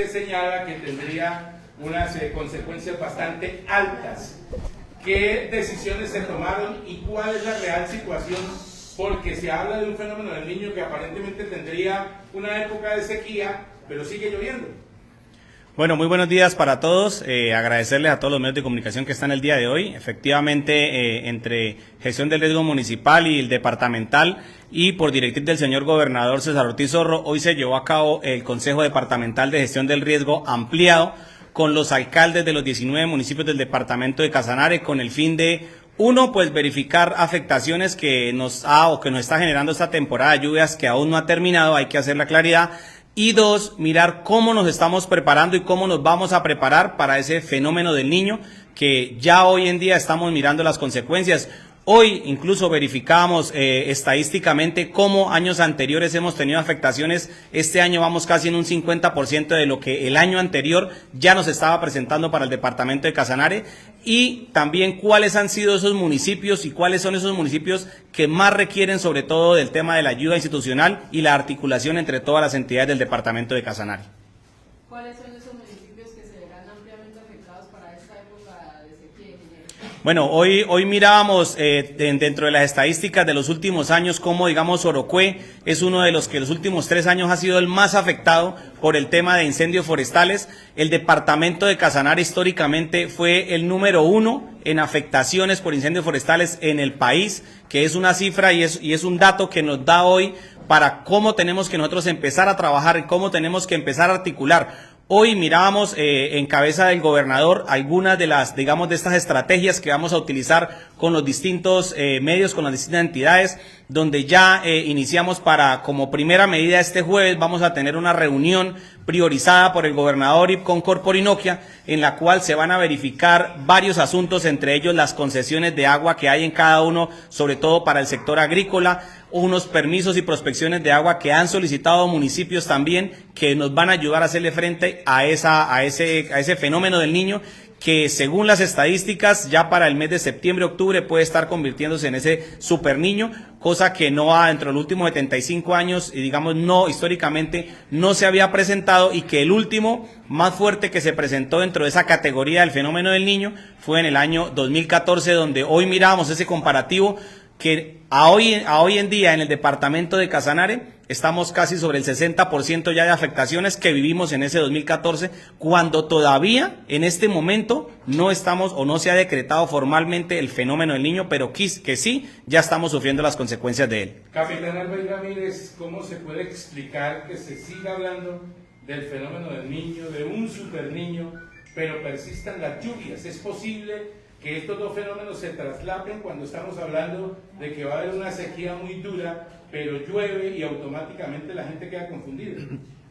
señala que tendría unas consecuencias bastante altas. ¿Qué decisiones se tomaron y cuál es la real situación? Porque se habla de un fenómeno del Niño que aparentemente tendría una época de sequía, pero sigue lloviendo. Bueno, muy buenos días para todos. Agradecerles a todos los medios de comunicación que están el día de hoy. Efectivamente, entre gestión del riesgo municipal y el departamental y por directriz del señor gobernador César Ortiz Zorro, hoy se llevó a cabo el Consejo Departamental de Gestión del Riesgo ampliado con los alcaldes de los 19 municipios del departamento de Casanare con el fin de, uno, pues verificar afectaciones que nos está generando esta temporada de lluvias que aún no ha terminado, hay que hacer la claridad. Y dos, mirar cómo nos estamos preparando y cómo nos vamos a preparar para ese fenómeno del Niño, que ya hoy en día estamos mirando las consecuencias. Hoy incluso verificamos estadísticamente cómo años anteriores hemos tenido afectaciones. Este año vamos casi en un 50% de lo que el año anterior ya nos estaba presentando para el departamento de Casanare. Y también cuáles han sido esos municipios y cuáles son esos municipios que más requieren sobre todo del tema de la ayuda institucional y la articulación entre todas las entidades del departamento de Casanare. ¿Cuáles son esos municipios que se verán ampliamente afectados para esta época de sequía? Bueno, hoy mirábamos dentro de las estadísticas de los últimos años cómo, digamos, Orocué es uno de los que los últimos 3 años ha sido el más afectado por el tema de incendios forestales. El departamento de Casanare históricamente fue el número 1 en afectaciones por incendios forestales en el país, que es una cifra y es un dato que nos da hoy para cómo tenemos que nosotros empezar a trabajar y cómo tenemos que empezar a articular. Hoy mirábamos en cabeza del gobernador algunas de las, digamos, de estas estrategias que vamos a utilizar con los distintos medios, con las distintas entidades, donde ya iniciamos como primera medida este jueves, vamos a tener una reunión priorizada por el gobernador y con Corporinoquia, en la cual se van a verificar varios asuntos, entre ellos las concesiones de agua que hay en cada uno, sobre todo para el sector agrícola, unos permisos y prospecciones de agua que han solicitado municipios también, que nos van a ayudar a hacerle frente a ese fenómeno del Niño, que según las estadísticas ya para el mes de septiembre, octubre puede estar convirtiéndose en ese super niño, cosa que no ha dentro de los últimos 75 años y digamos no históricamente no se había presentado, y que el último más fuerte que se presentó dentro de esa categoría del fenómeno del Niño fue en el año 2014, donde hoy miramos ese comparativo que a hoy en día en el departamento de Casanare estamos casi sobre el 60% ya de afectaciones que vivimos en ese 2014, cuando todavía en este momento no estamos o no se ha decretado formalmente el fenómeno del Niño, pero que sí, ya estamos sufriendo las consecuencias de él. Capitán Albey Ramírez, ¿cómo se puede explicar que se siga hablando del fenómeno del Niño, de un super niño, pero persistan las lluvias? ¿Es posible que estos dos fenómenos se traslapen cuando estamos hablando de que va a haber una sequía muy dura, pero llueve y automáticamente la gente queda confundida?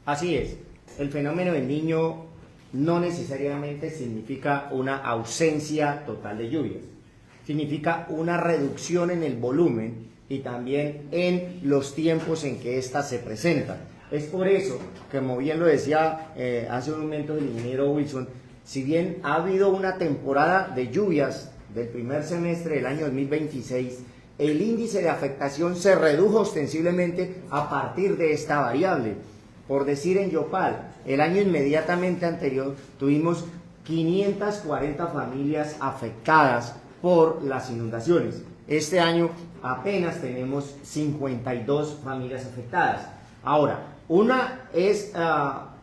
Así es, el fenómeno del Niño no necesariamente significa una ausencia total de lluvias, significa una reducción en el volumen y también en los tiempos en que éstas se presentan. Es por eso que, como bien lo decía hace un momento el ingeniero Wilson, si bien ha habido una temporada de lluvias del primer semestre del año 2026, el índice de afectación se redujo ostensiblemente a partir de esta variable. Por decir, en Yopal, el año inmediatamente anterior tuvimos 540 familias afectadas por las inundaciones. Este año apenas tenemos 52 familias afectadas. Ahora, una es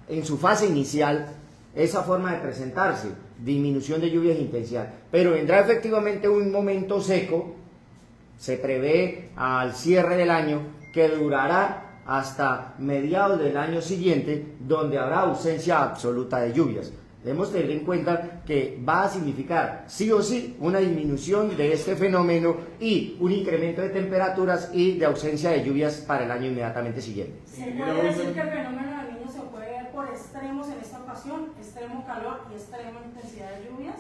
en su fase inicial esa forma de presentarse, disminución de lluvias e intensidad, pero vendrá efectivamente un momento seco, se prevé al cierre del año, que durará hasta mediados del año siguiente, donde habrá ausencia absoluta de lluvias. Debemos tener en cuenta que va a significar sí o sí una disminución de este fenómeno y un incremento de temperaturas y de ausencia de lluvias para el año inmediatamente siguiente. ¿Se puede decir que el fenómeno del Niño se puede ver por extremos en esta ocasión, extremo calor y extrema intensidad de lluvias?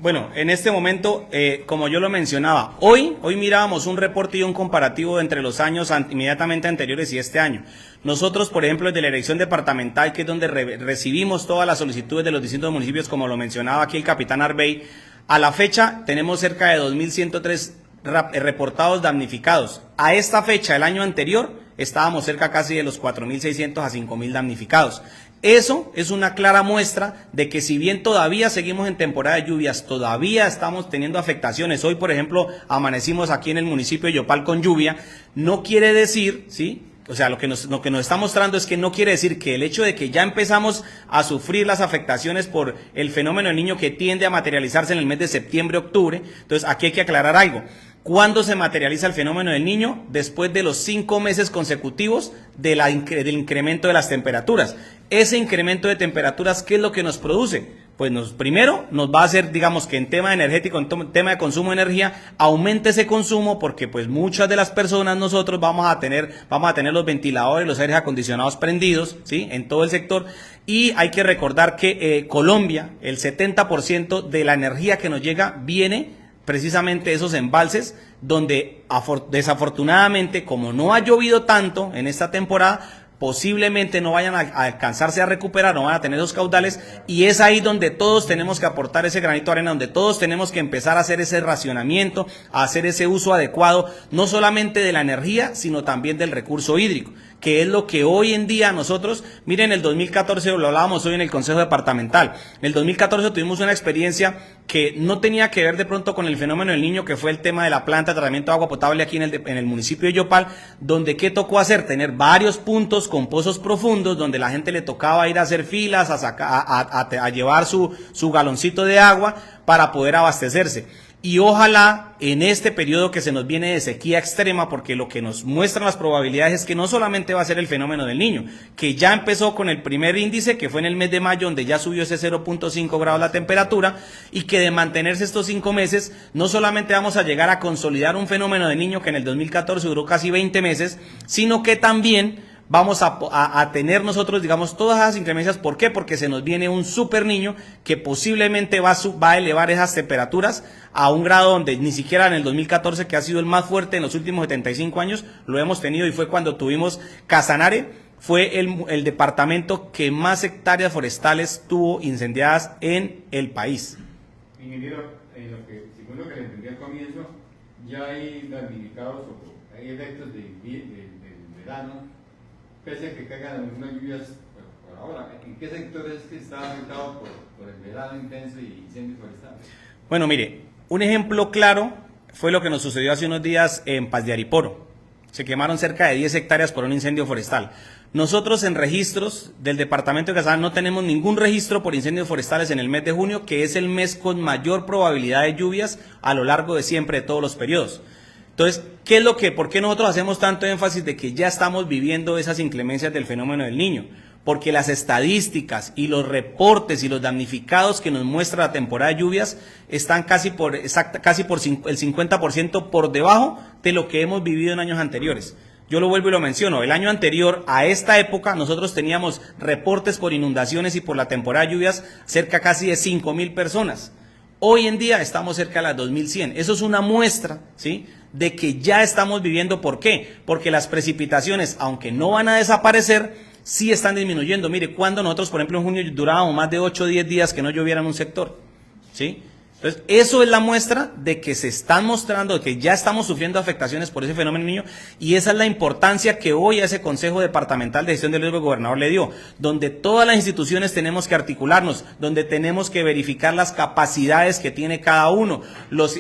Bueno, en este momento, como yo lo mencionaba, hoy mirábamos un reporte y un comparativo entre los años inmediatamente anteriores y este año. Nosotros, por ejemplo, desde la elección departamental, que es donde recibimos todas las solicitudes de los distintos municipios, como lo mencionaba aquí el capitán Arbey, a la fecha tenemos cerca de 2.103 reportados damnificados. A esta fecha, el año anterior, estábamos cerca casi de los 4.600 a 5.000 damnificados. Eso es una clara muestra de que si bien todavía seguimos en temporada de lluvias, todavía estamos teniendo afectaciones. Hoy, por ejemplo, amanecimos aquí en el municipio de Yopal con lluvia. No quiere decir, ¿sí? O sea, lo que nos está mostrando es que no quiere decir que el hecho de que ya empezamos a sufrir las afectaciones por el fenómeno del Niño que tiende a materializarse en el mes de septiembre, octubre. Entonces, aquí hay que aclarar algo. ¿Cuándo se materializa el fenómeno del Niño? Después de los 5 meses consecutivos del incremento de las temperaturas. Ese incremento de temperaturas, ¿qué es lo que nos produce? Pues primero nos va a hacer, digamos que en tema energético, en tema de consumo de energía, aumente ese consumo porque pues muchas de las personas nosotros vamos a tener los ventiladores, los aires acondicionados prendidos, ¿sí? En todo el sector. Y hay que recordar que Colombia, el 70% de la energía que nos llega viene precisamente de esos embalses donde desafortunadamente, como no ha llovido tanto en esta temporada, posiblemente no vayan a alcanzarse a recuperar, no van a tener esos caudales, y es ahí donde todos tenemos que aportar ese granito de arena, donde todos tenemos que empezar a hacer ese racionamiento, a hacer ese uso adecuado, no solamente de la energía, sino también del recurso hídrico, que es lo que hoy en día nosotros, miren, el 2014 lo hablábamos hoy en el Consejo Departamental, en el 2014 tuvimos una experiencia que no tenía que ver de pronto con el fenómeno del Niño, que fue el tema de la planta de tratamiento de agua potable aquí en el municipio de Yopal, donde ¿qué tocó hacer? Tener varios puntos con pozos profundos, donde la gente le tocaba ir a hacer filas, a llevar su galoncito de agua para poder abastecerse. Y ojalá en este periodo que se nos viene de sequía extrema, porque lo que nos muestran las probabilidades es que no solamente va a ser el fenómeno del Niño, que ya empezó con el primer índice, que fue en el mes de mayo, donde ya subió ese 0.5 grados la temperatura, y que de mantenerse estos 5 meses, no solamente vamos a llegar a consolidar un fenómeno del Niño que en el 2014 duró casi 20 meses, sino que también vamos a tener nosotros, digamos, todas esas inclemencias. ¿Por qué? Porque se nos viene un super Niño que posiblemente va a elevar esas temperaturas a un grado donde ni siquiera en el 2014, que ha sido el más fuerte en los últimos 75 años, lo hemos tenido, y fue cuando tuvimos Casanare, fue el departamento que más hectáreas forestales tuvo incendiadas en el país. Ingeniero, según lo que le entendí al comienzo, ya hay damnificados o hay efectos del verano, pese a que caigan algunas lluvias por ahora. ¿En qué sectores que está afectado por el verano intenso y incendios forestales? Bueno, mire, un ejemplo claro fue lo que nos sucedió hace unos días en Paz de Ariporo. Se quemaron cerca de 10 hectáreas por un incendio forestal. Nosotros en registros del departamento de Casanare no tenemos ningún registro por incendios forestales en el mes de junio, que es el mes con mayor probabilidad de lluvias a lo largo de siempre de todos los periodos. Entonces, ¿por qué nosotros hacemos tanto énfasis de que ya estamos viviendo esas inclemencias del fenómeno del Niño? Porque las estadísticas y los reportes y los damnificados que nos muestra la temporada de lluvias están casi por el 50% por debajo de lo que hemos vivido en años anteriores. Yo lo vuelvo y lo menciono, el año anterior a esta época nosotros teníamos reportes por inundaciones y por la temporada de lluvias cerca casi de 5.000 personas. Hoy en día estamos cerca de las 2.100. Eso es una muestra, ¿sí?, de que ya estamos viviendo. ¿Por qué? Porque las precipitaciones, aunque no van a desaparecer, sí están disminuyendo. Mire, cuando nosotros, por ejemplo, en junio durábamos más de 8 o 10 días que no lloviera en un sector, ¿sí? Entonces, eso es la muestra de que se están mostrando, de que ya estamos sufriendo afectaciones por ese fenómeno Niño, y esa es la importancia que hoy a ese Consejo Departamental de Gestión del Riesgo el gobernador le dio, donde todas las instituciones tenemos que articularnos, donde tenemos que verificar las capacidades que tiene cada uno, los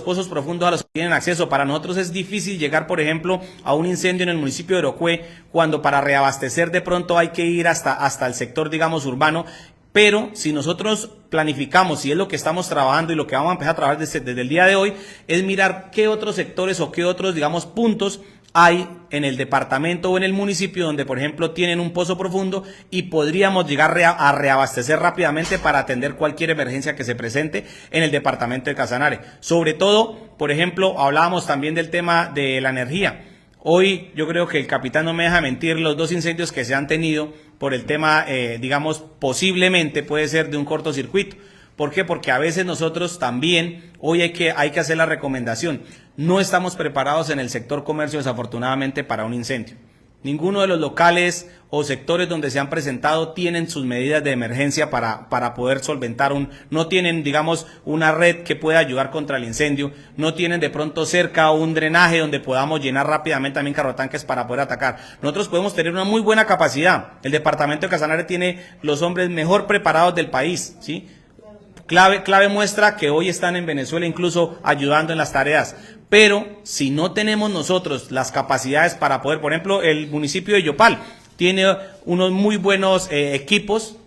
pozos profundos a los que tienen acceso. Para nosotros es difícil llegar, por ejemplo, a un incendio en el municipio de Orocue, cuando para reabastecer de pronto hay que ir hasta el sector, digamos, urbano. Pero si nosotros planificamos, y es lo que estamos trabajando y lo que vamos a empezar a trabajar desde el día de hoy, es mirar qué otros sectores o qué otros, digamos, puntos hay en el departamento o en el municipio donde, por ejemplo, tienen un pozo profundo y podríamos llegar a reabastecer rápidamente para atender cualquier emergencia que se presente en el departamento de Casanare. Sobre todo, por ejemplo, hablábamos también del tema de la energía. Hoy yo creo que el capitán no me deja mentir, los 2 incendios que se han tenido por el tema, digamos, posiblemente puede ser de un cortocircuito. ¿Por qué? Porque a veces nosotros también, hoy hay que hacer la recomendación, no estamos preparados en el sector comercio desafortunadamente para un incendio. Ninguno de los locales o sectores donde se han presentado tienen sus medidas de emergencia para poder solventar no tienen, digamos, una red que pueda ayudar contra el incendio, no tienen de pronto cerca un drenaje donde podamos llenar rápidamente también carrotanques para poder atacar. Nosotros podemos tener una muy buena capacidad. El departamento de Casanare tiene los hombres mejor preparados del país, ¿sí? Clave muestra que hoy están en Venezuela incluso ayudando en las tareas, pero si no tenemos nosotros las capacidades para poder, por ejemplo, el municipio de Yopal tiene unos muy buenos equipos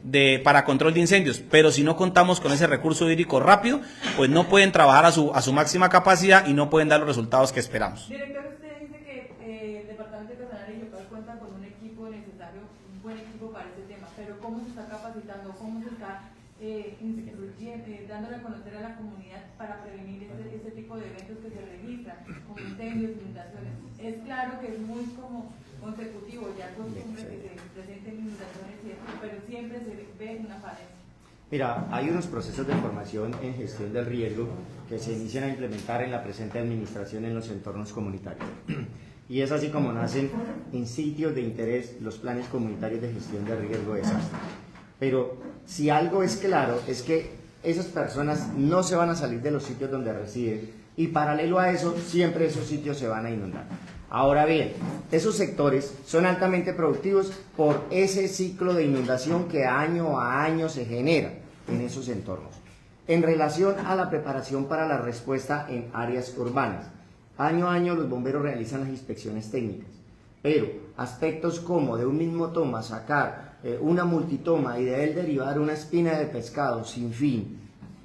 para control de incendios, pero si no contamos con ese recurso hídrico rápido, pues no pueden trabajar a su máxima capacidad y no pueden dar los resultados que esperamos. Director, usted dice que el departamento de Casanare y Yopal cuentan con un equipo necesario, un buen equipo para este tema, pero ¿cómo se está capacitando? ¿Cómo se está dándole a conocer a la comunidad para prevenir este tipo de eventos que se registran, como incendios, inundaciones? Es claro que es muy como consecutivo, ya costumbre que se presenten inundaciones y eso, pero siempre se ve una falencia. Mira, hay unos procesos de formación en gestión del riesgo que se inician a implementar en la presente administración en los entornos comunitarios. Y es así como nacen en sitios de interés los planes comunitarios de gestión de riesgo de desastre. Pero si algo es claro es que esas personas no se van a salir de los sitios donde residen y paralelo a eso siempre esos sitios se van a inundar. Ahora bien, esos sectores son altamente productivos por ese ciclo de inundación que año a año se genera en esos entornos. En relación a la preparación para la respuesta en áreas urbanas, año a año los bomberos realizan las inspecciones técnicas, pero aspectos como de un mismo toma sacar una multitoma y de él derivar una espina de pescado sin fin,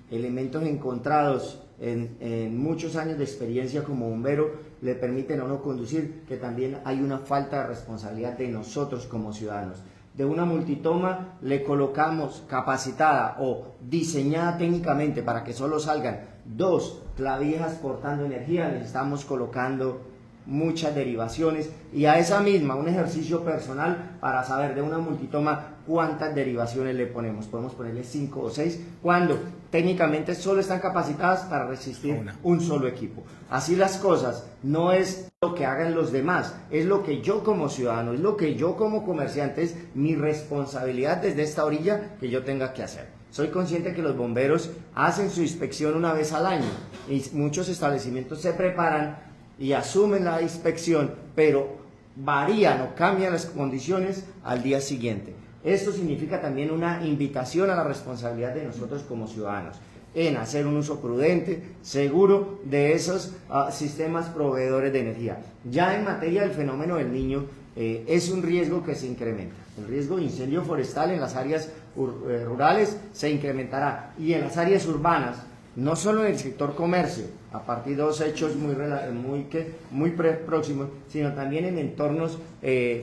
elementos encontrados en muchos años de experiencia como bombero le permiten a uno conducir, que también hay una falta de responsabilidad de nosotros como ciudadanos. De una multitoma le colocamos capacitada o diseñada técnicamente para que solo salgan 2 clavijas portando energía, le estamos colocando muchas derivaciones y a esa misma un ejercicio personal para saber de una multitoma cuántas derivaciones le ponemos. Podemos ponerle 5 o 6 cuando técnicamente solo están capacitadas para resistir un solo equipo. Así las cosas, no es lo que hagan los demás, es lo que yo como ciudadano, es lo que yo como comerciante, es mi responsabilidad desde esta orilla que yo tenga que hacer. Soy consciente que los bomberos hacen su inspección una vez al año y muchos establecimientos se preparan y asumen la inspección, pero varían o cambian las condiciones al día siguiente. Esto significa también una invitación a la responsabilidad de nosotros como ciudadanos en hacer un uso prudente, seguro de esos sistemas proveedores de energía. Ya en materia del fenómeno del Niño, es un riesgo que se incrementa. El riesgo de incendio forestal en las áreas rurales se incrementará y en las áreas urbanas, no solo en el sector comercio, a partir de 2 hechos muy próximos, sino también en entornos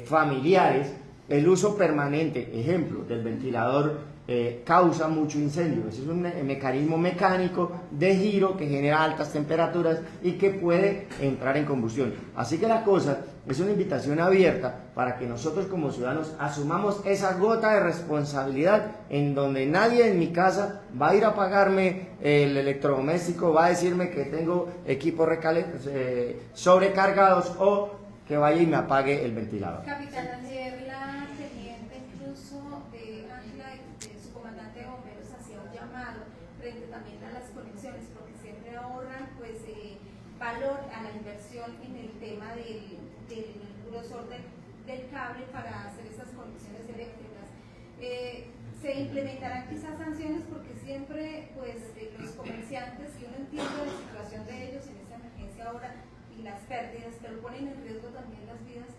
familiares. El uso permanente, ejemplo, del ventilador causa mucho incendio. Ese es un mecanismo mecánico de giro que genera altas temperaturas y que puede entrar en combustión. Así que la cosa es una invitación abierta para que nosotros como ciudadanos asumamos esa gota de responsabilidad en donde nadie en mi casa va a ir a pagarme el electrodoméstico, va a decirme que tengo equipos sobrecargados o que vaya y me apague el ventilador. Capitán, ayer la teniente incluso de Ángela, su comandante de bomberos, hacía un llamado frente también a las conexiones, porque siempre ahorran pues valor a la inversión en el tema del grosor del cable para hacer estas conexiones eléctricas. Se implementarán quizás sanciones porque siempre pues los comerciantes, y uno entiende la situación de ellos en esta emergencia ahora y las pérdidas, pero ponen en riesgo también las vidas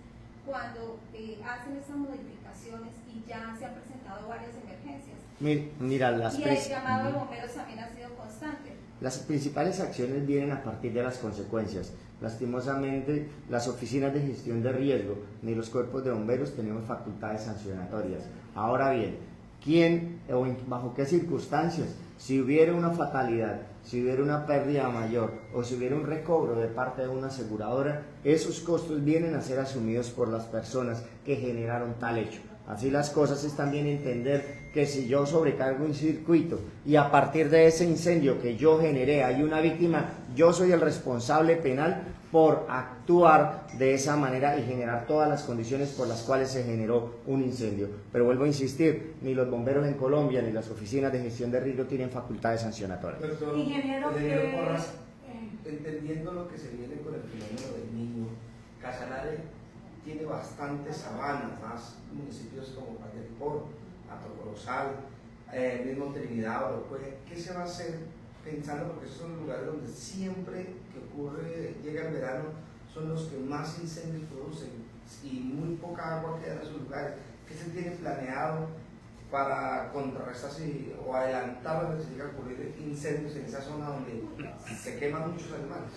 cuando hacen estas modificaciones y ya se han presentado varias emergencias. Mira, y el llamado de bomberos también ha sido constante. Las principales acciones vienen a partir de las consecuencias. Lastimosamente, las oficinas de gestión de riesgo ni los cuerpos de bomberos tenemos facultades sancionatorias. Ahora bien, ¿quién o bajo qué circunstancias? Si hubiera una fatalidad, si hubiera una pérdida mayor o si hubiera un recobro de parte de una aseguradora, esos costos vienen a ser asumidos por las personas que generaron tal hecho. Así las cosas es también entender que si yo sobrecargo un circuito y a partir de ese incendio que yo generé hay una víctima, yo soy el responsable penal por actuar de esa manera y generar todas las condiciones por las cuales se generó un incendio. Pero vuelvo a insistir, ni los bomberos en Colombia ni las oficinas de gestión de riesgo tienen facultades sancionatorias. Ingeniero, Porras, entendiendo lo que se viene con el fenómeno del niño, Casanare tiene bastantes sabanas, más municipios como Pateripor, Atocorozal, mismo Trinidad, Orocue. ¿Qué se va a hacer pensando? Porque esos son los lugares donde siempre que ocurre, llega el verano, son los que más incendios producen y muy poca agua queda en esos lugares. ¿Qué se tiene planeado para contrarrestar o adelantar la necesidad de ocurrir incendios en esa zona donde se queman muchos animales?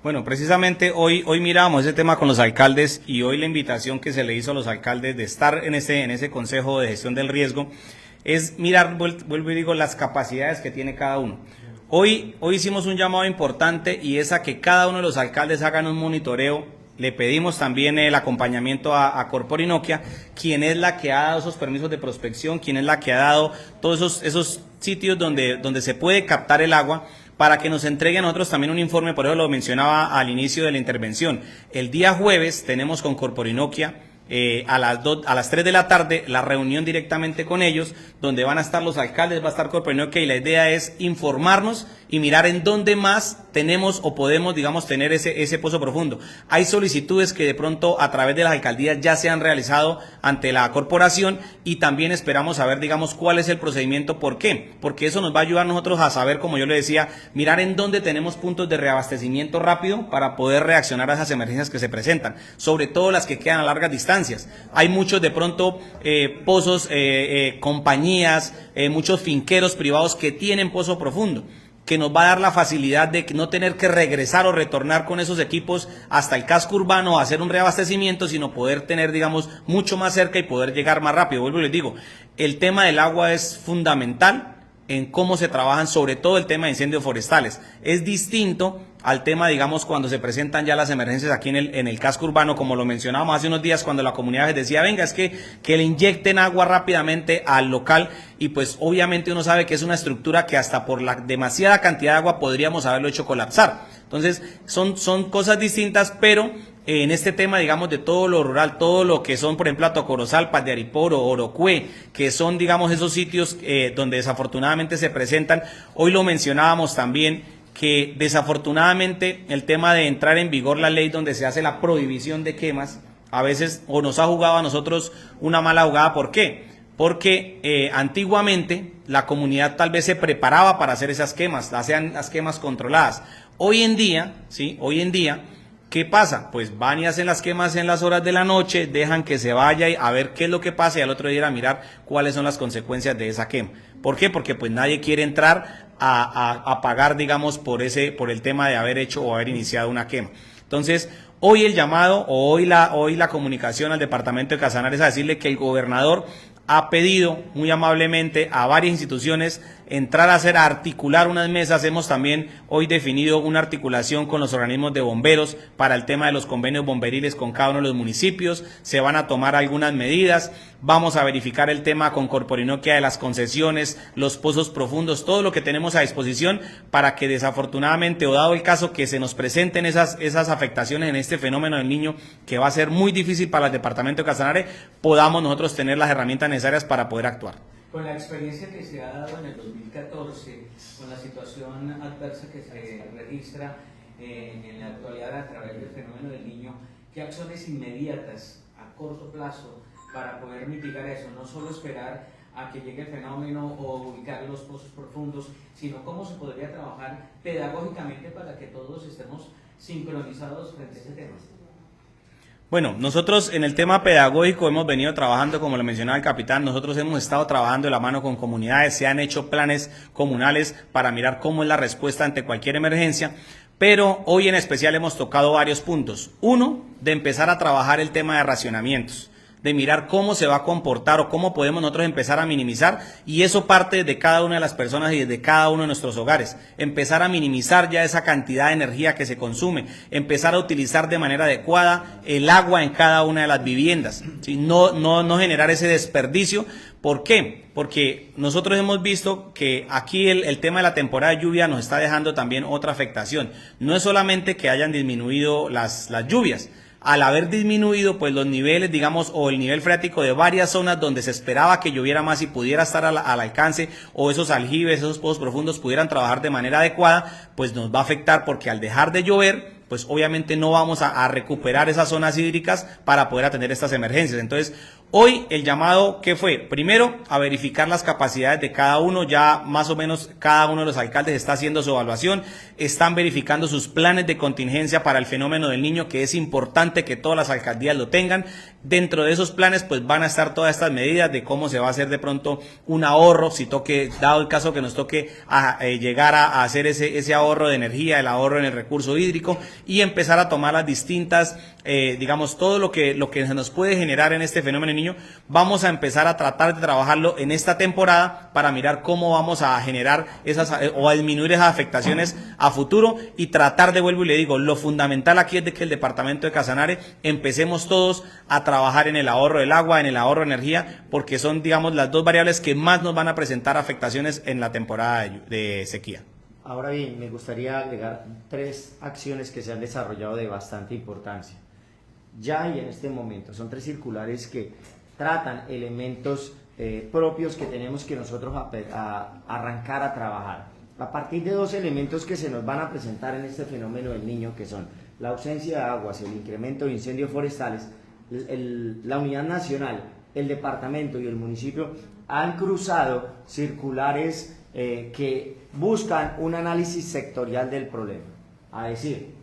Bueno, precisamente hoy miramos ese tema con los alcaldes y hoy la invitación que se le hizo a los alcaldes de estar en ese Consejo de Gestión del Riesgo es mirar, vuelvo y digo, las capacidades que tiene cada uno. Hoy hicimos un llamado importante y es a que cada uno de los alcaldes hagan un monitoreo. Le pedimos también el acompañamiento a Corporinoquia, quien es la que ha dado esos permisos de prospección, quien es la que ha dado todos esos sitios donde se puede captar el agua, para que nos entregue a nosotros también un informe. Por eso lo mencionaba al inicio de la intervención. El día jueves tenemos con Corporinoquia a las 3 de la tarde la reunión directamente con ellos, donde van a estar los alcaldes, va a estar Corporinoquia, y la idea es informarnos y mirar en dónde más tenemos o podemos, digamos, tener ese pozo profundo. Hay solicitudes que de pronto a través de las alcaldías ya se han realizado ante la corporación y también esperamos saber, digamos, cuál es el procedimiento. ¿Por qué? Porque eso nos va a ayudar a nosotros a saber, como yo le decía, mirar en dónde tenemos puntos de reabastecimiento rápido para poder reaccionar a esas emergencias que se presentan, sobre todo las que quedan a largas distancias. Hay muchos de pronto pozos, compañías, muchos finqueros privados que tienen pozo profundo, que nos va a dar la facilidad de no tener que regresar o retornar con esos equipos hasta el casco urbano a hacer un reabastecimiento, sino poder tener, digamos, mucho más cerca y poder llegar más rápido. Vuelvo y les digo, el tema del agua es fundamental en cómo se trabajan, sobre todo el tema de incendios forestales. Es distinto al tema, digamos, cuando se presentan ya las emergencias aquí en el casco urbano, como lo mencionábamos hace unos días, cuando la comunidad decía, venga, es que le inyecten agua rápidamente al local, y pues obviamente uno sabe que es una estructura que hasta por la demasiada cantidad de agua podríamos haberlo hecho colapsar. Entonces son cosas distintas, pero en este tema, digamos, de todo lo rural, todo lo que son, por ejemplo, Atocorozal, Pateripor, Orocue, que son, digamos, esos sitios donde desafortunadamente se presentan. Hoy lo mencionábamos también, que desafortunadamente el tema de entrar en vigor la ley donde se hace la prohibición de quemas, a veces o nos ha jugado a nosotros una mala jugada. ¿Por qué? Porque antiguamente la comunidad tal vez se preparaba para hacer esas quemas, hacían las quemas controladas. Hoy en día, ¿qué pasa? Pues van y hacen las quemas en las horas de la noche, dejan que se vaya a ver qué es lo que pasa y al otro día ir a mirar cuáles son las consecuencias de esa quema. ¿Por qué? Porque pues nadie quiere entrar a pagar, digamos, por el tema de haber hecho o haber iniciado una quema. Entonces, hoy el llamado o hoy la comunicación al departamento de Casanare es a decirle que el gobernador ha pedido muy amablemente a varias instituciones entrar a articular unas mesas. Hemos también hoy definido una articulación con los organismos de bomberos para el tema de los convenios bomberiles con cada uno de los municipios. Se van a tomar algunas medidas. Vamos a verificar el tema con Corporinoquia de las concesiones, los pozos profundos, todo lo que tenemos a disposición para que desafortunadamente, o dado el caso que se nos presenten esas afectaciones en este fenómeno del niño, que va a ser muy difícil para el departamento de Casanare, podamos nosotros tener las herramientas necesarias para poder actuar. Con la experiencia que se ha dado en el 2014, con la situación adversa que se registra en la actualidad a través del fenómeno del niño, ¿qué acciones inmediatas a corto plazo para poder mitigar eso? No solo esperar a que llegue el fenómeno o ubicar los pozos profundos, sino cómo se podría trabajar pedagógicamente para que todos estemos sincronizados frente a ese tema. Bueno, nosotros en el tema pedagógico hemos venido trabajando, como lo mencionaba el capitán, nosotros hemos estado trabajando de la mano con comunidades, se han hecho planes comunales para mirar cómo es la respuesta ante cualquier emergencia, pero hoy en especial hemos tocado varios puntos. Uno, de empezar a trabajar el tema de racionamientos. de mirar cómo se va a comportar o cómo podemos nosotros empezar a minimizar, y eso parte de cada una de las personas y de cada uno de nuestros hogares. Empezar a minimizar ya esa cantidad de energía que se consume, empezar a utilizar de manera adecuada el agua en cada una de las viviendas, ¿sí? No generar ese desperdicio. ¿Por qué? Porque nosotros hemos visto que aquí el tema de la temporada de lluvia nos está dejando también otra afectación. No es solamente que hayan disminuido las lluvias. Al haber disminuido pues los niveles, digamos, o el nivel freático de varias zonas donde se esperaba que lloviera más y pudiera estar al alcance, o esos aljibes, esos pozos profundos pudieran trabajar de manera adecuada, pues nos va a afectar, porque al dejar de llover, pues obviamente no vamos a recuperar esas zonas hídricas para poder atender estas emergencias. Entonces, hoy el llamado, ¿qué fue? Primero, a verificar las capacidades de cada uno. Ya más o menos cada uno de los alcaldes está haciendo su evaluación, están verificando sus planes de contingencia para el fenómeno del Niño, que es importante que todas las alcaldías lo tengan. Dentro de esos planes pues van a estar todas estas medidas de cómo se va a hacer de pronto un ahorro, si toque, dado el caso que nos toque llegar a hacer ese ahorro de energía, el ahorro en el recurso hídrico, y empezar a tomar las distintas, digamos, todo lo que se nos puede generar en este fenómeno del Niño. Vamos a empezar a tratar de trabajarlo en esta temporada para mirar cómo vamos a generar esas o a disminuir esas afectaciones a futuro, y tratar de, vuelvo y le digo, lo fundamental aquí es de que el departamento de Casanare empecemos todos a trabajar en el ahorro del agua, en el ahorro de energía, porque son, digamos, las dos variables que más nos van a presentar afectaciones en la temporada de sequía. Ahora bien, me gustaría agregar 3 acciones que se han desarrollado de bastante importancia. Ya y en este momento, son 3 circulares que tratan elementos propios que tenemos que nosotros arrancar a trabajar. A partir de 2 elementos que se nos van a presentar en este fenómeno del Niño, que son la ausencia de aguas y el incremento de incendios forestales, la Unidad Nacional, el departamento y el municipio han cruzado circulares que buscan un análisis sectorial del problema. A decir,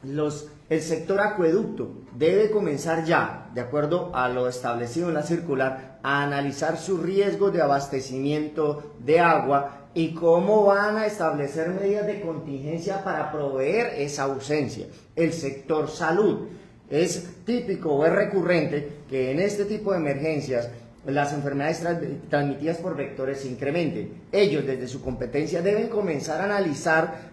el sector acueducto debe comenzar ya, de acuerdo a lo establecido en la circular, a analizar sus riesgos de abastecimiento de agua y cómo van a establecer medidas de contingencia para proveer esa ausencia. El sector salud, es típico o es recurrente que en este tipo de emergencias las enfermedades transmitidas por vectores se incrementen. Ellos, desde su competencia, deben comenzar a analizar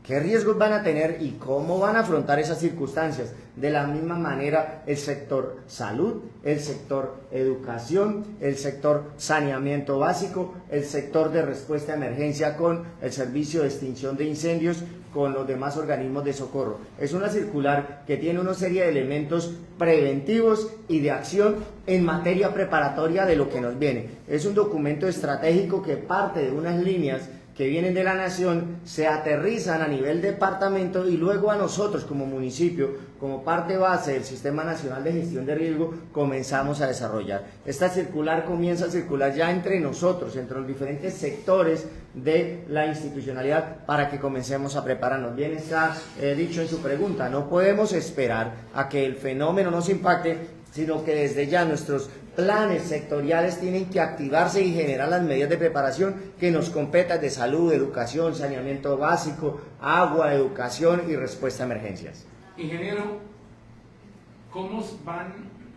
qué riesgos van a tener y cómo van a afrontar esas circunstancias. De la misma manera, el sector salud, el sector educación, el sector saneamiento básico, el sector de respuesta a emergencia con el servicio de extinción de incendios, con los demás organismos de socorro. Es una circular que tiene una serie de elementos preventivos y de acción en materia preparatoria de lo que nos viene. Es un documento estratégico que parte de unas líneas que vienen de la nación, se aterrizan a nivel departamento y luego a nosotros como municipio, como parte base del Sistema Nacional de Gestión de Riesgo, comenzamos a desarrollar. Esta circular comienza a circular ya entre nosotros, entre los diferentes sectores de la institucionalidad, para que comencemos a prepararnos. Bien está dicho en su pregunta, no podemos esperar a que el fenómeno nos impacte, sino que desde ya nuestros planes sectoriales tienen que activarse y generar las medidas de preparación que nos competan de salud, educación, saneamiento básico, agua, educación y respuesta a emergencias. Ingeniero, ¿cómo van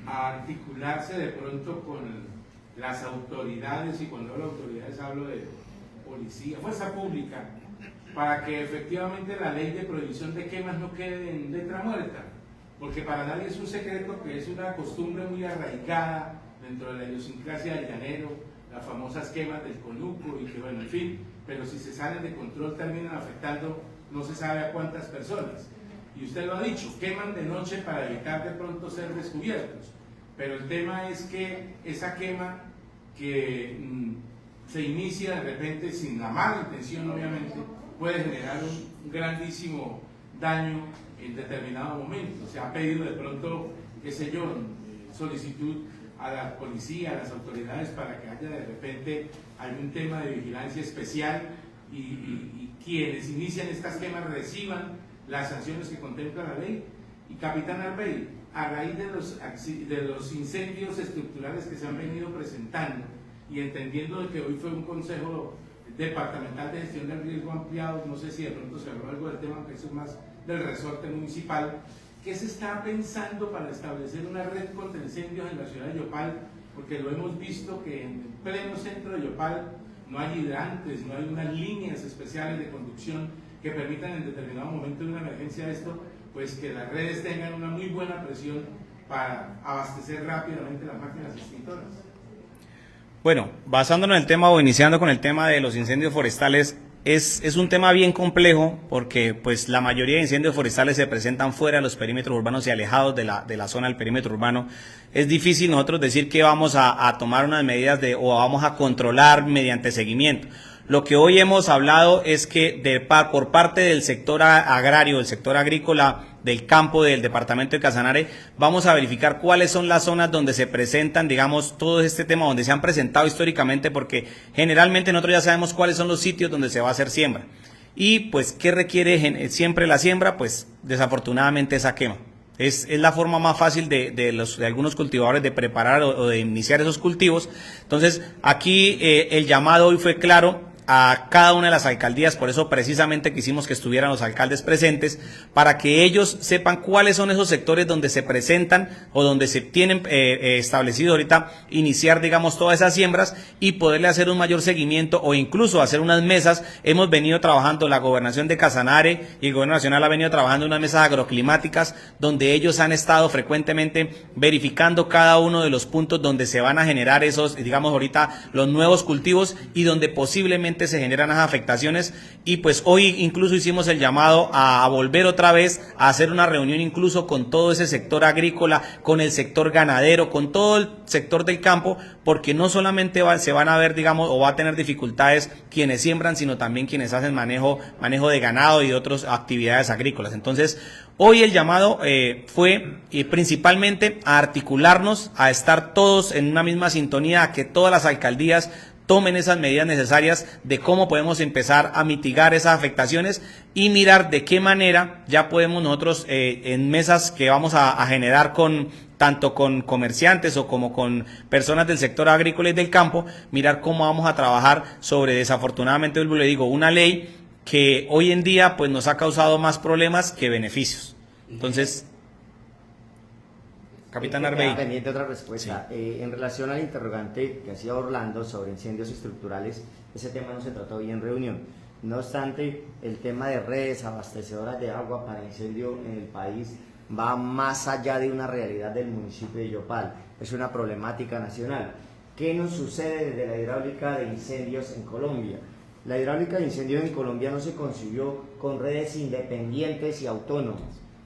a articularse de pronto con las autoridades? Y cuando hablo de autoridades hablo de policía, fuerza pública, para que efectivamente la ley de prohibición de quemas no quede en letra muerta. Porque para nadie es un secreto que es una costumbre muy arraigada dentro de la idiosincrasia del llanero, las famosas quemas del conuco y que bueno, en fin, pero si se salen de control terminan afectando no se sabe a cuántas personas. Y usted lo ha dicho, queman de noche para evitar de pronto ser descubiertos, pero el tema es que esa quema que se inicia de repente sin la mala intención obviamente, puede generar un grandísimo daño en determinado momento. Se ha pedido de pronto, qué sé yo, solicitud a la policía, a las autoridades para que haya de repente algún tema de vigilancia especial y quienes inician estas quemas reciban las sanciones que contempla la ley. Y capitán Arbey, a raíz de los incendios estructurales que se han venido presentando y entendiendo de que hoy fue un consejo departamental de gestión del riesgo ampliado, no sé si de pronto se habló algo del tema, que eso es más del resorte municipal, ¿qué se está pensando para establecer una red contra incendios en la ciudad de Yopal? Porque lo hemos visto que en el pleno centro de Yopal no hay hidrantes, no hay unas líneas especiales de conducción que permitan en determinado momento de una emergencia esto, pues que las redes tengan una muy buena presión para abastecer rápidamente las máquinas extintoras. Bueno, basándonos en el tema o iniciando con el tema de los incendios forestales, es un tema bien complejo porque pues la mayoría de incendios forestales se presentan fuera de los perímetros urbanos y alejados de la zona del perímetro urbano. Es difícil nosotros decir que vamos a tomar unas medidas o vamos a controlar mediante seguimiento. Lo que hoy hemos hablado es que por parte del sector agrario, del sector agrícola, del campo del departamento de Casanare, vamos a verificar cuáles son las zonas donde se presentan, digamos, todo este tema, donde se han presentado históricamente, porque generalmente nosotros ya sabemos cuáles son los sitios donde se va a hacer siembra. Y pues, ¿qué requiere siempre la siembra? Pues desafortunadamente esa quema. Es la forma más fácil de algunos cultivadores de preparar o de iniciar esos cultivos. Entonces, aquí el llamado hoy fue claro a cada una de las alcaldías, por eso precisamente quisimos que estuvieran los alcaldes presentes, para que ellos sepan cuáles son esos sectores donde se presentan o donde se tienen establecido ahorita iniciar, digamos, todas esas siembras y poderle hacer un mayor seguimiento o incluso hacer unas mesas. Hemos venido trabajando, la gobernación de Casanare y el gobierno nacional ha venido trabajando en unas mesas agroclimáticas donde ellos han estado frecuentemente verificando cada uno de los puntos donde se van a generar esos, digamos, ahorita los nuevos cultivos y donde posiblemente se generan las afectaciones. Y pues hoy incluso hicimos el llamado a volver otra vez a hacer una reunión incluso con todo ese sector agrícola, con el sector ganadero, con todo el sector del campo, porque no solamente se van a ver, digamos, o va a tener dificultades quienes siembran, sino también quienes hacen manejo de ganado y de otras actividades agrícolas. Entonces, hoy el llamado fue principalmente a articularnos, a estar todos en una misma sintonía, a que todas las alcaldías tomen esas medidas necesarias de cómo podemos empezar a mitigar esas afectaciones y mirar de qué manera ya podemos nosotros en mesas que vamos a generar tanto con comerciantes o como con personas del sector agrícola y del campo, mirar cómo vamos a trabajar sobre, desafortunadamente, le digo, una ley que hoy en día pues nos ha causado más problemas que beneficios. Entonces, Capitán Arbey. Pendiente otra respuesta. Sí. En relación al interrogante que hacía Orlando sobre incendios estructurales, ese tema no se trató hoy en reunión. No obstante, el tema de redes abastecedoras de agua para incendio en el país va más allá de una realidad del municipio de Yopal. Es una problemática nacional. ¿Qué nos sucede desde la hidráulica de incendios en Colombia? La hidráulica de incendios en Colombia no se concibió con redes independientes y autónomas.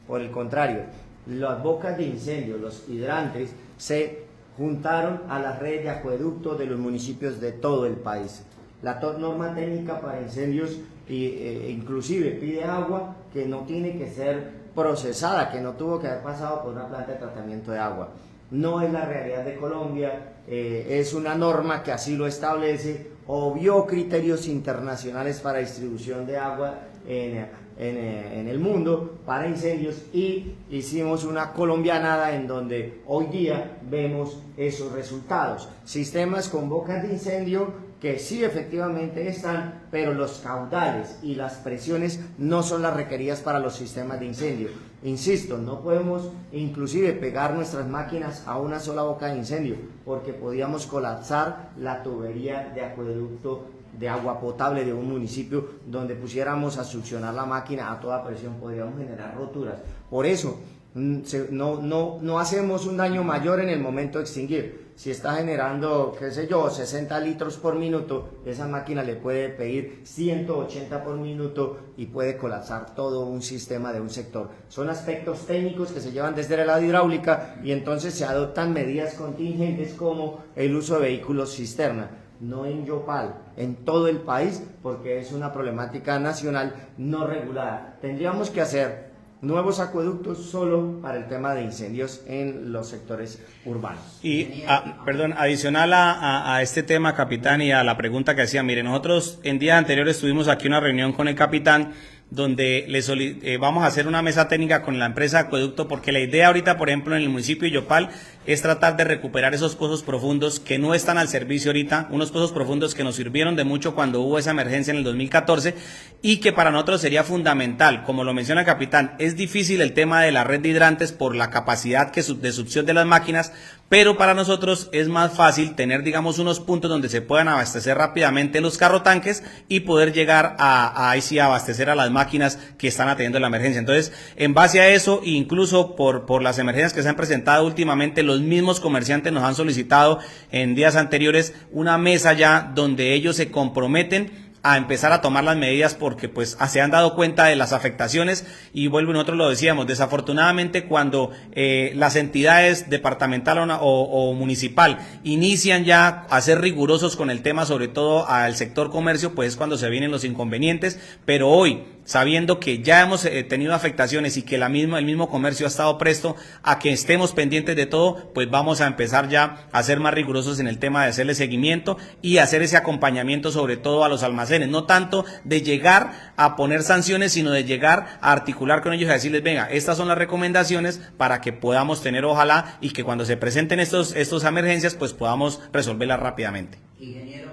Por el contrario, las bocas de incendio, los hidrantes, se juntaron a las redes de acueductos de los municipios de todo el país. La norma técnica para incendios inclusive pide agua que no tiene que ser procesada, que no tuvo que haber pasado por una planta de tratamiento de agua. No es la realidad de Colombia, es una norma que así lo establece, obvió criterios internacionales para distribución de agua en el mundo para incendios y hicimos una colombianada en donde hoy día vemos esos resultados. Sistemas con bocas de incendio que sí efectivamente están, pero los caudales y las presiones no son las requeridas para los sistemas de incendio. Insisto, no podemos inclusive pegar nuestras máquinas a una sola boca de incendio porque podíamos colapsar la tubería de acueducto de agua potable de un municipio donde pusiéramos a succionar la máquina a toda presión, podríamos generar roturas. Por eso no hacemos un daño mayor en el momento de extinguir. Si está generando, qué sé yo, 60 litros por minuto, esa máquina le puede pedir 180 por minuto y puede colapsar todo un sistema de un sector. Son aspectos técnicos que se llevan desde la hidráulica y entonces se adoptan medidas contingentes como el uso de vehículos cisterna. No en Yopal, en todo el país, porque es una problemática nacional no regulada. Tendríamos que hacer nuevos acueductos solo para el tema de incendios en los sectores urbanos. Y, adicional a este tema, capitán, y a la pregunta que hacía, mire, nosotros en días anteriores tuvimos aquí una reunión con el capitán donde vamos a hacer una mesa técnica con la empresa Acueducto, porque la idea ahorita, por ejemplo, en el municipio de Yopal es tratar de recuperar esos pozos profundos que no están al servicio ahorita, unos pozos profundos que nos sirvieron de mucho cuando hubo esa emergencia en el 2014 y que para nosotros sería fundamental. Como lo menciona el capitán, es difícil el tema de la red de hidrantes por la capacidad de succión de las máquinas, pero para nosotros es más fácil tener, digamos, unos puntos donde se puedan abastecer rápidamente los carrotanques y poder llegar ahí sí abastecer a las máquinas que están atendiendo la emergencia. Entonces, en base a eso, incluso por las emergencias que se han presentado últimamente, los mismos comerciantes nos han solicitado en días anteriores una mesa ya donde ellos se comprometen a empezar a tomar las medidas porque pues se han dado cuenta de las afectaciones y vuelvo, nosotros lo decíamos, desafortunadamente cuando las entidades departamental o municipal inician ya a ser rigurosos con el tema, sobre todo al sector comercio, pues es cuando se vienen los inconvenientes, pero hoy, sabiendo que ya hemos tenido afectaciones y que el mismo comercio ha estado presto a que estemos pendientes de todo, pues vamos a empezar ya a ser más rigurosos en el tema de hacerle seguimiento y hacer ese acompañamiento sobre todo a los almacenes, no tanto de llegar a poner sanciones, sino de llegar a articular con ellos y a decirles, venga, estas son las recomendaciones para que podamos tener, ojalá, y que cuando se presenten estos emergencias, pues podamos resolverlas rápidamente. Ingenieros,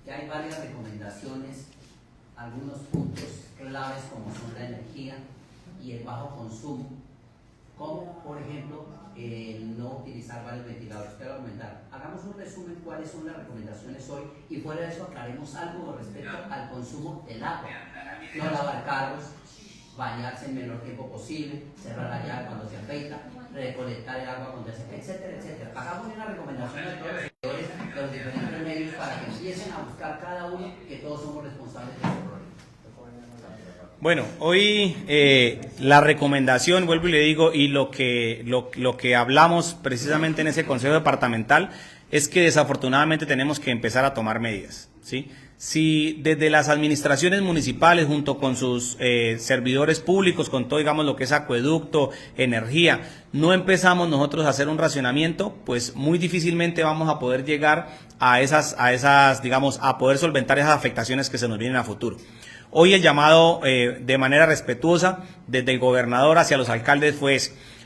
ya hay varias recomendaciones, algunos puntos claves como son la energía y el bajo consumo, como por ejemplo no utilizar varios ventiladores. Quiero comentar, hagamos un resumen cuáles son las recomendaciones hoy y fuera de eso aclaremos algo con respecto al consumo del agua. No lavar carros, bañarse en menor tiempo posible, cerrar la llave cuando se afeita, recolectar el agua cuando se afeita, etcétera, etcétera. Hagamos una recomendación a todos los sectores de los diferentes medios para que empiecen a buscar cada uno que todos somos responsables de este problema. Bueno, hoy la recomendación, vuelvo y le digo, y lo que hablamos precisamente en ese Consejo Departamental es que desafortunadamente tenemos que empezar a tomar medidas, ¿sí? Si desde las administraciones municipales junto con sus servidores públicos, con todo, digamos, lo que es acueducto, energía, no empezamos nosotros a hacer un racionamiento, pues muy difícilmente vamos a poder llegar a esas, digamos, a poder solventar esas afectaciones que se nos vienen a futuro. Hoy el llamado de manera respetuosa desde el gobernador hacia los alcaldes fue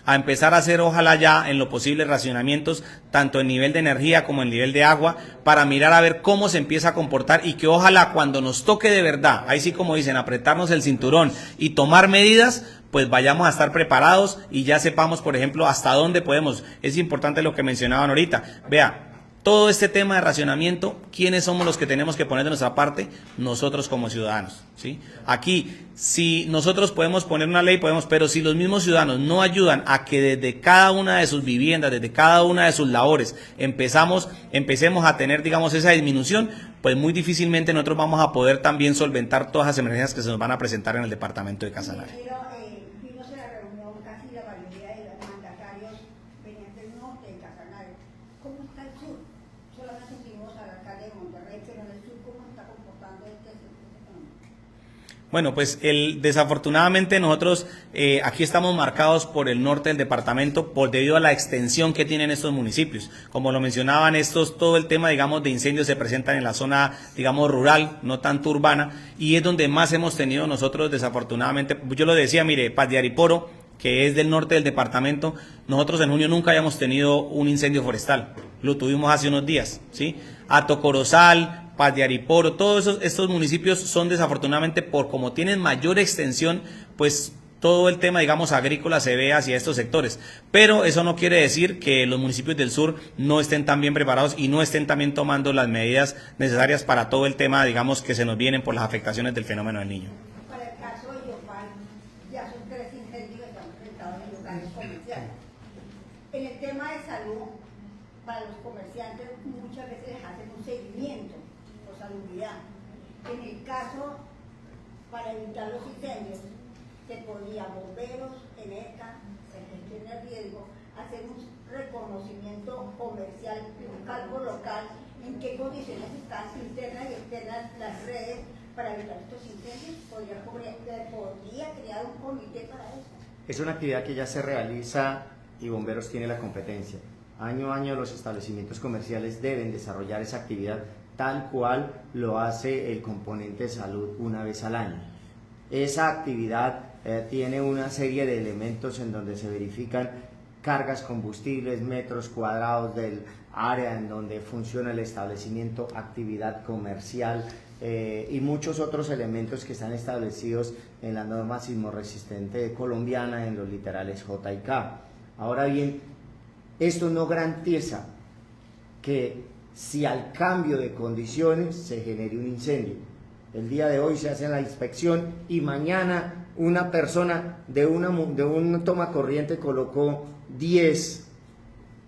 a empezar a hacer, ojalá ya en lo posible, racionamientos tanto en nivel de energía como en nivel de agua para mirar a ver cómo se empieza a comportar y que ojalá cuando nos toque de verdad, ahí sí como dicen, apretarnos el cinturón y tomar medidas, pues vayamos a estar preparados y ya sepamos, por ejemplo, hasta dónde podemos. Es importante lo que mencionaban ahorita. Vea, todo este tema de racionamiento, ¿quiénes somos los que tenemos que poner de nuestra parte? Nosotros como ciudadanos, ¿sí? Aquí, si nosotros podemos poner una ley, podemos, pero si los mismos ciudadanos no ayudan a que desde cada una de sus viviendas, desde cada una de sus labores, empecemos a tener, digamos, esa disminución, pues muy difícilmente nosotros vamos a poder también solventar todas las emergencias que se nos van a presentar en el departamento de Casanare. Vimos en la reunión casi la mayoría de los mandatarios venían del norte de Casanare. ¿Cómo está el sur? Solamente vimos al alcalde de Monterrey, pero en el sur, ¿cómo está comportando este fenómeno? Bueno, pues desafortunadamente nosotros aquí estamos marcados por el norte del departamento debido a la extensión que tienen estos municipios. Como lo mencionaban todo el tema, digamos, de incendios se presentan en la zona, digamos, rural, no tanto urbana, y es donde más hemos tenido nosotros, desafortunadamente. Yo lo decía, mire, Paz de Ariporo, que es del norte del departamento, nosotros en junio nunca habíamos tenido un incendio forestal, lo tuvimos hace unos días, ¿sí? Hato Corozal, Paz de Ariporo, todos estos municipios son desafortunadamente como tienen mayor extensión, pues todo el tema, digamos, agrícola se ve hacia estos sectores, pero eso no quiere decir que los municipios del sur no estén tan bien preparados y no estén también tomando las medidas necesarias para todo el tema, digamos, que se nos vienen por las afectaciones del fenómeno del Niño. Para el caso de Yopal, ya son 3 incendios que están presentados en locales comerciales. En el tema de salud, para los comerciantes muchas veces les hacen un seguimiento por salubridad. En el caso, para evitar los incendios, se podía bomberos, ENECA, se gestiona el riesgo, hacer un reconocimiento comercial, un cálculo local, en qué condiciones están internas y externas las redes para evitar estos incendios. Podría crear un comité para eso. Es una actividad que ya se realiza y Bomberos tiene la competencia. Año a año los establecimientos comerciales deben desarrollar esa actividad tal cual lo hace el componente de salud una vez al año. esa actividad tiene una serie de elementos en donde se verifican cargas combustibles, metros cuadrados del área en donde funciona el establecimiento, actividad comercial y muchos otros elementos que están establecidos en la norma sismorresistente colombiana en los literales J y K. Ahora bien, esto no garantiza que si al cambio de condiciones se genere un incendio. El día de hoy se hace la inspección y mañana una persona de un toma corriente colocó 10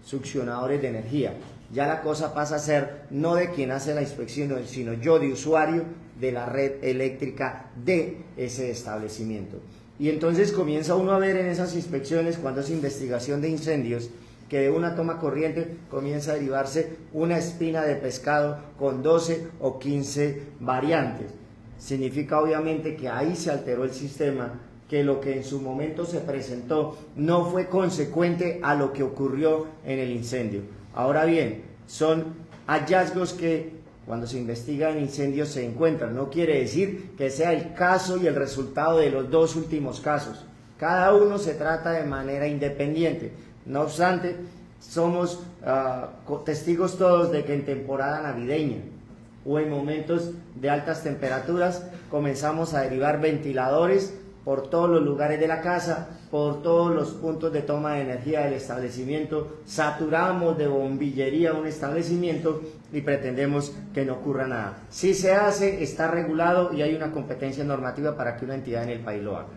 succionadores de energía. Ya la cosa pasa a ser no de quien hace la inspección, sino yo de usuario de la red eléctrica de ese establecimiento. Y entonces comienza uno a ver en esas inspecciones, cuando es investigación de incendios, que de una toma corriente comienza a derivarse una espina de pescado con 12 o 15 variantes. Significa obviamente que ahí se alteró el sistema, que lo que en su momento se presentó no fue consecuente a lo que ocurrió en el incendio. Ahora bien, son hallazgos que cuando se investigan incendios se encuentran. No quiere decir que sea el caso y el resultado de los dos últimos casos. Cada uno se trata de manera independiente. No obstante, somos testigos todos de que en temporada navideña o en momentos de altas temperaturas comenzamos a derivar ventiladores por todos los lugares de la casa, por todos los puntos de toma de energía del establecimiento, saturamos de bombillería un establecimiento y pretendemos que no ocurra nada. Si se hace, está regulado y hay una competencia normativa para que una entidad en el país lo haga.